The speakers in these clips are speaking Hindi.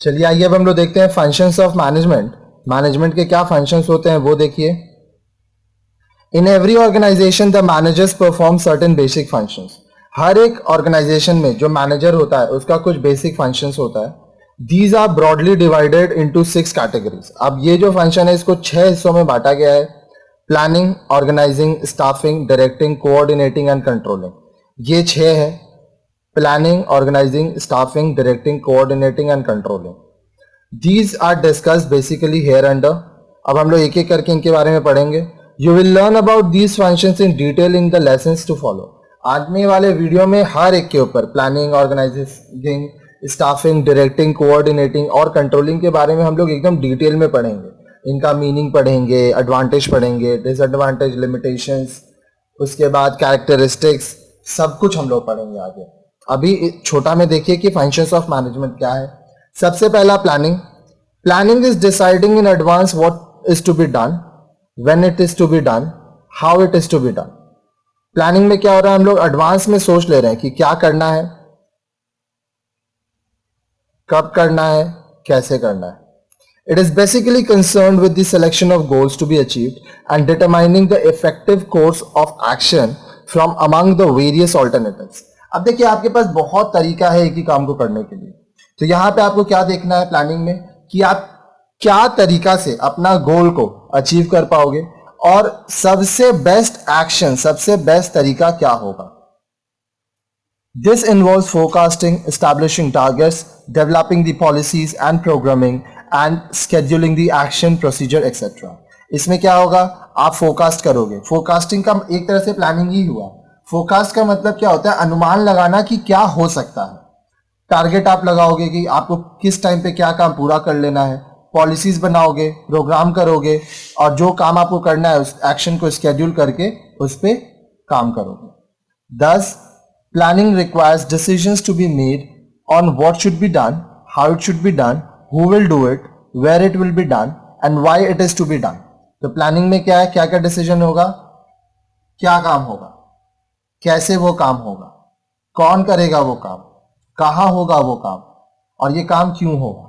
चलिए आइए अब हम लोग देखते हैं फंक्शंस ऑफ मैनेजमेंट। मैनेजमेंट के क्या फंक्शंस होते हैं वो देखिए। In every organization the managers perform certain basic functions. हर एक ऑर्गेनाइजेशन में जो मैनेजर होता है उसका कुछ बेसिक फंक्शंस होता है। These are broadly divided into 6 categories. अब ये जो फंक्शन है इसको 6 हिस्सों में बांटा गया है। Planning, organising, staffing, directing, coordinating and controlling. ये 6 है। Planning, organising, staffing, directing, coordinating and controlling. These are discussed basically here under। अब हम लोग एक एक करके इनके बारे में पढ़ेंगे। You will learn about these functions in detail in the lessons to follow। आगे वाले वीडियो में हर एक के ऊपर planning, organising, staffing, directing, coordinating और कंट्रोलिंग के बारे में हम लोग एकदम डिटेल में पढ़ेंगे। इनका मीनिंग पढ़ेंगे, एडवांटेज पढ़ेंगे, डिसएडवांटेज, लिमिटेशंस, उसके बाद कैरेक्टरिस्टिक्स, सब कुछ हम लोग पढ़ेंगे आगे। अभी छोटा में देखिए कि फंक्शंस ऑफ मैनेजमेंट क्या है। सबसे पहला planning. Planning is deciding in advance what is to be done, when it is to be done, how it is to be done. Planning में क्या हो रहा है, हम लोग एडवांस में सोच ले रहे हैं कि क्या करना है, कब करना है, कैसे करना है। It is basically concerned with the selection of goals to be achieved and determining the effective course of action from among the various alternatives. अब देखिए आपके पास बहुत तरीका है एक ही काम को करने के लिए। तो यहां पे आपको क्या देखना है प्लानिंग में कि आप क्या तरीका से अपना गोल को अचीव कर पाओगे और सबसे बेस्ट एक्शन, सबसे बेस्ट तरीका क्या होगा। This involves forecasting, establishing targets, developing the policies and programming and scheduling the action procedure etcetera. इसमें क्या होगा, आप फोरकास्ट करोगे। फोरकास्टिंग का एक तरह से प्लानिंग ही हुआ। फोरकास्ट का मतलब क्या होता है, अनुमान लगाना कि क्या हो सकता है। टारगेट आप लगाओगे कि आपको किस टाइम पे क्या काम पूरा कर लेना है। पॉलिसीज बनाओगे, प्रोग्राम करोगे और जो काम आपको करना है उस एक्शन को स्केड्यूल करके उस पर काम करोगे। Thus, planning requires decisions to be made on what should be done, how it should be done, who will do it, where it will be done and why it is to be done. तो प्लानिंग में क्या है, क्या क्या डिसीजन होगा, क्या काम होगा, कैसे वो काम होगा, कौन करेगा वो काम, कहां होगा वो काम और ये काम क्यों होगा।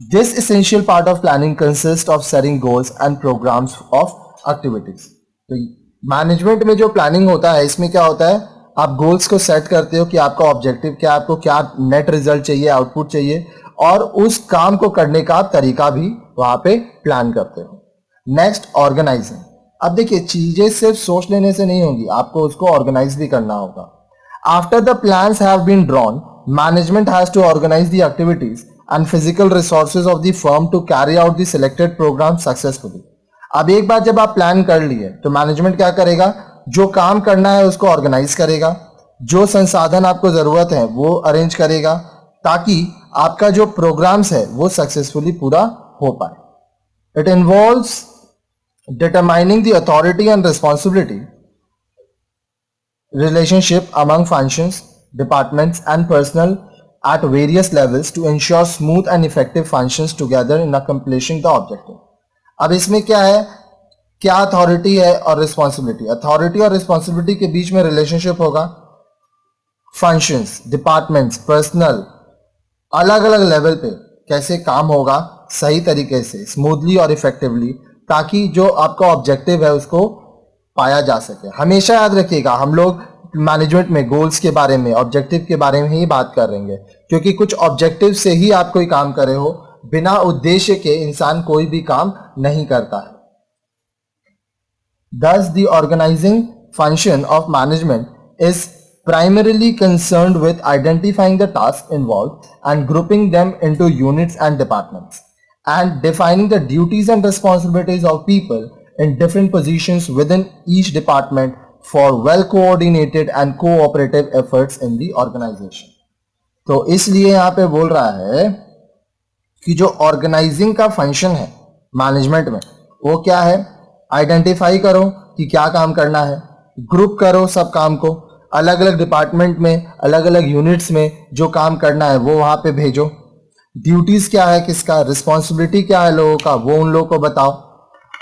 This essential part of planning consist of setting goals and programmes of activities. तो मैनेजमेंट में जो प्लानिंग होता है इसमें क्या होता है, आप गोल्स को सेट करते हो कि आपका ऑब्जेक्टिव क्या है, आपको क्या नेट रिजल्ट चाहिए, आउटपुट चाहिए और उस काम को करने का तरीका भी वहां पे प्लान करते हो। Next, organising. अब देखिए चीजें सिर्फ सोच लेने से नहीं होगी, आपको उसको ऑर्गेनाइज भी करना होगा। After the plans have been drawn, management has to organize the activities and physical resources of the firm to carry out the selected program successfully। अब एक बार जब आप प्लान कर लिए तो मैनेजमेंट क्या करेगा, जो काम करना है उसको ऑर्गेनाइज करेगा, जो संसाधन आपको जरूरत है वो अरेंज करेगा ताकि आपका जो प्रोग्राम्स है वो सक्सेसफुली पूरा हो पाए। It involves determining the authority and responsibility, relationship among functions, departments and personnel at various levels to ensure smooth and effective functions together in accomplishing the objective। अब इसमें क्या है, क्या अथॉरिटी है और रिस्पॉन्सिबिलिटी। अथॉरिटी और रिस्पॉन्सिबिलिटी के बीच में रिलेशनशिप होगा। फंक्शंस, डिपार्टमेंट्स, पर्सनल अलग अलग लेवल पे कैसे काम होगा सही तरीके से, स्मूथली और इफेक्टिवली, ताकि जो आपका ऑब्जेक्टिव है उसको पाया जा सके। हमेशा याद रखिएगा हम लोग मैनेजमेंट में गोल्स के बारे में, ऑब्जेक्टिव के बारे में ही बात कर रहे हैं, क्योंकि कुछ ऑब्जेक्टिव से ही आप कोई काम करे हो, बिना उद्देश्य के इंसान कोई भी काम नहीं करता है। Thus, the organizing function of management is primarily concerned with identifying the tasks involved and grouping them into units and departments, and defining the duties and responsibilities of people in different positions within each department for well coordinated and cooperative efforts in the organization। तो इसलिए यहाँ पे बोल रहा है कि जो ऑर्गेनाइजिंग का फंक्शन है मैनेजमेंट में वो क्या है, आइडेंटिफाई करो कि क्या काम करना है, ग्रुप करो सब काम को, अलग अलग डिपार्टमेंट में, अलग अलग यूनिट्स में जो काम करना है वो वहां पे भेजो। ड्यूटीज क्या है किसका, रिस्पॉन्सिबिलिटी क्या है लोगों का, वो उन लोगों को बताओ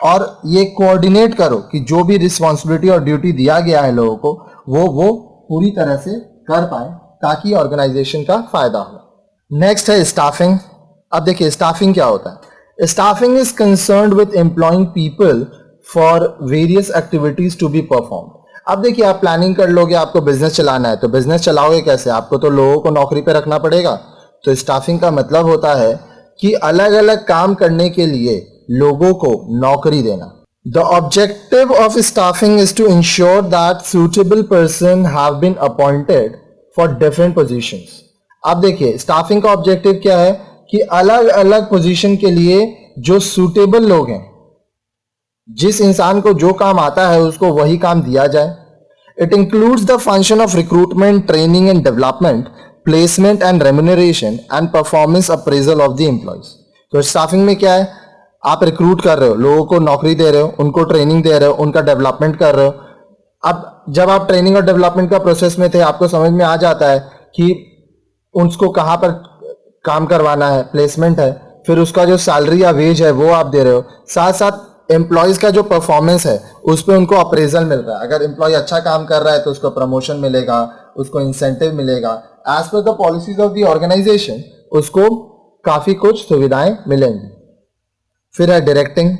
और ये कोऑर्डिनेट करो कि जो भी रिस्पॉन्सिबिलिटी और ड्यूटी दिया गया है लोगों को वो पूरी तरह से कर पाए ताकि ऑर्गेनाइजेशन का फायदा हो। नेक्स्ट है स्टाफिंग। अब देखिए स्टाफिंग क्या होता है। Staffing is concerned with employing people for various activities to be perform. अब देखिए आप प्लानिंग कर लोगे, आपको बिजनेस चलाना है, तो बिजनेस चलाओगे कैसे, आपको तो लोगों को नौकरी पे रखना पड़ेगा। तो स्टाफिंग का मतलब होता है कि अलग अलग काम करने के लिए लोगों को नौकरी देना। The objective of staffing is to ensure that suitable person have been appointed for different positions. अब देखिए स्टाफिंग का ऑब्जेक्टिव क्या है कि अलग अलग पोजीशन के लिए जो सूटेबल लोग हैं, जिस इंसान को जो काम आता है उसको वही काम दिया जाए। It includes the function of recruitment, training and development, placement and remuneration and performance appraisal of the employees. तो स्टाफिंग में क्या है, आप रिक्रूट कर रहे हो, लोगों को नौकरी दे रहे हो, उनको ट्रेनिंग दे रहे हो, उनका डेवलपमेंट कर रहे हो। अब जब आप ट्रेनिंग और डेवलपमेंट का प्रोसेस में थे, आपको समझ में आ जाता है कि उसको कहाँ पर काम करवाना है, प्लेसमेंट है, फिर उसका जो सैलरी या वेज है वो आप दे रहे हो। साथ साथ एम्प्लॉयज का जो परफॉर्मेंस है उस पर उनको अप्रेजल मिल रहा है। अगर एम्प्लॉय अच्छा काम कर रहा है तो उसको प्रमोशन मिलेगा, उसको इंसेंटिव मिलेगा, as per the policies of the organisation उसको काफी कुछ सुविधाएं मिलेंगी। फिर है directing.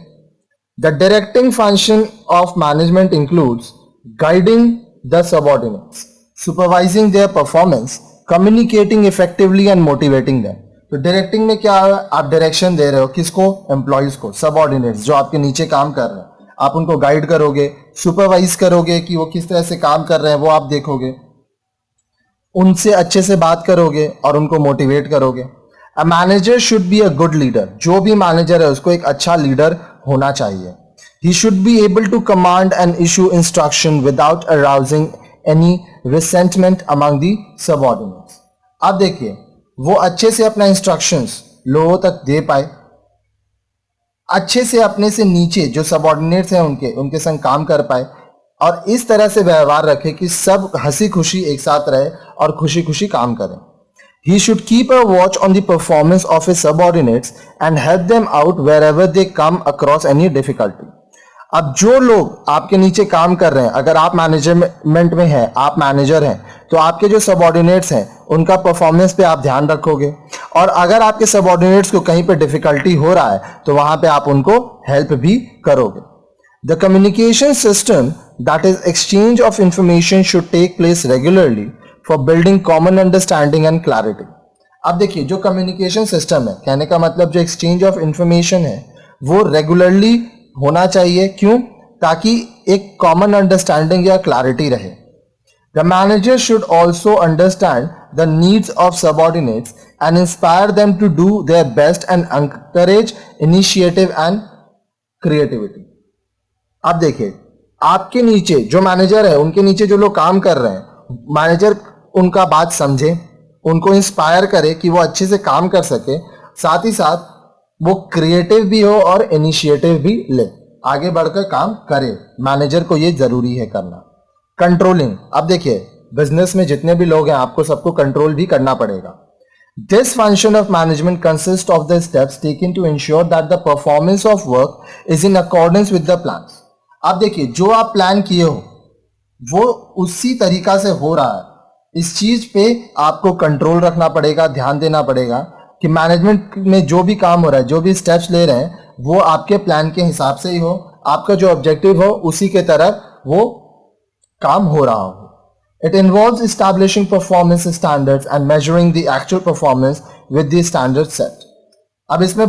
The directing function of management includes guiding the subordinates, supervising their performance, communicating effectively and motivating them. तो डायरेक्टिंग में क्या है, आप डायरेक्शन दे रहे हो किसको, एम्प्लॉयज को, सबऑर्डिनेट्स जो आपके नीचे काम कर रहे हैं, आप उनको गाइड करोगे, सुपरवाइज करोगे कि वो किस तरह से काम कर रहे हैं वो आप देखोगे, उनसे अच्छे से बात करोगे और उनको मोटिवेट करोगे। A manager should be a good leader. जो भी मैनेजर है उसको एक अच्छा लीडर होना चाहिए। He should be able to command and issue instruction without arousing any resentment among the subordinates. अब देखिए वो अच्छे से अपना इंस्ट्रक्शंस लोगों तक दे पाए, अच्छे से अपने से नीचे जो सबऑर्डिनेट्स हैं उनके संग काम कर पाए, और इस तरह से व्यवहार रखे कि सब हंसी खुशी एक साथ रहे और खुशी खुशी काम करें। He should keep a watch on the performance of his subordinates and help them out wherever they come across any difficulty. अब जो लोग आपके नीचे काम कर रहे हैं, अगर आप मैनेजमेंट में हैं, आप मैनेजर हैं, तो आपके जो सबऑर्डिनेट्स हैं उनका परफॉर्मेंस पे आप ध्यान रखोगे, और अगर आपके सबऑर्डिनेट्स को कहीं पे डिफिकल्टी हो रहा है तो वहां पे आप उनको हेल्प भी करोगे। The communication system that is exchange of information should take place regularly for building common understanding and clarity. अब देखिए जो कम्युनिकेशन सिस्टम है, कहने का मतलब जो एक्सचेंज ऑफ इंफॉर्मेशन है वो रेगुलरली होना चाहिए। क्यों? ताकि एक कॉमन अंडरस्टैंडिंग या क्लैरिटी रहे। The manager should also understand the needs of subordinates and inspire them to do their best and encourage initiative and creativity. अब देखिए आपके नीचे जो मैनेजर है, उनके नीचे जो लोग काम कर रहे हैं, मैनेजर उनका बात समझे, उनको इंस्पायर करे कि वो अच्छे से काम कर सके, साथ ही साथ वो क्रिएटिव भी हो और इनिशिएटिव भी ले, आगे बढ़कर काम करे। मैनेजर को ये जरूरी है करना। कंट्रोलिंग। अब देखिए बिजनेस में जितने भी लोग हैं आपको सबको कंट्रोल भी करना पड़ेगा। This function of management consist of the steps taken to ensure that the performance of work is in accordance with the plans. अब देखिए जो आप प्लान किए हो वो उसी तरीका से हो रहा है, इस चीज पे आपको कंट्रोल रखना पड़ेगा, ध्यान देना पड़ेगा कि मैनेजमेंट में जो भी काम हो रहा है, जो भी स्टेप्स ले रहे हैं वो आपके प्लान के हिसाब से ही हो, आपका जो ऑब्जेक्टिव हो उसी के तरफ वो काम हो रहा हो। It involves establishing performance standards and measuring the actual performance with the standard set. अब इसमें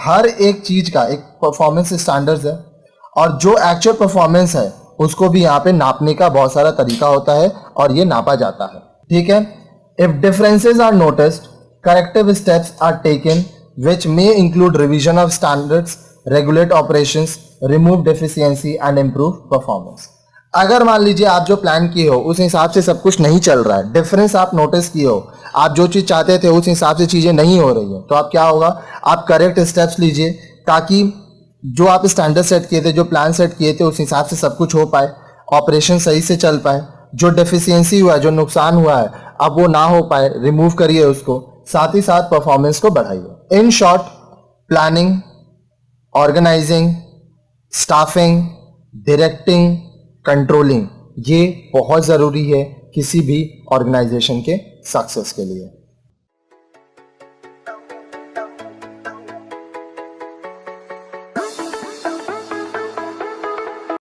हर एक चीज का एक परफॉर्मेंस स्टैंडर्ड्स है, और जो एक्चुअल परफॉर्मेंस है उसको भी यहाँ पे नापने का बहुत सारा तरीका होता है और ये नापा जाता है। ठीक है। If differences are noticed, corrective steps are taken which may include revision of standards, regulate operations, remove deficiency and improve performance. अगर मान लीजिए आप जो प्लान किए हो उस हिसाब से सब कुछ नहीं चल रहा है, डिफरेंस आप नोटिस किए हो, आप जो चीज चाहते थे उस हिसाब से चीजें नहीं हो रही है, तो आप क्या होगा, आप करेक्ट स्टेप्स लीजिए ताकि जो आप स्टैंडर्ड सेट किए थे, जो प्लान सेट किए थे उस हिसाब से सब कुछ हो पाए, ऑपरेशन सही से चल पाए, जो डेफिशिएंसी हुआ है, जो नुकसान हुआ है अब वो ना हो पाए, रिमूव करिए उसको, साथ ही साथ परफॉर्मेंस को बढ़ाइए। In short, planning, organising, staffing, directing, controlling ये बहुत ज़रूरी है किसी भी ऑर्गेनाइजेशन के सक्सेस के लिए।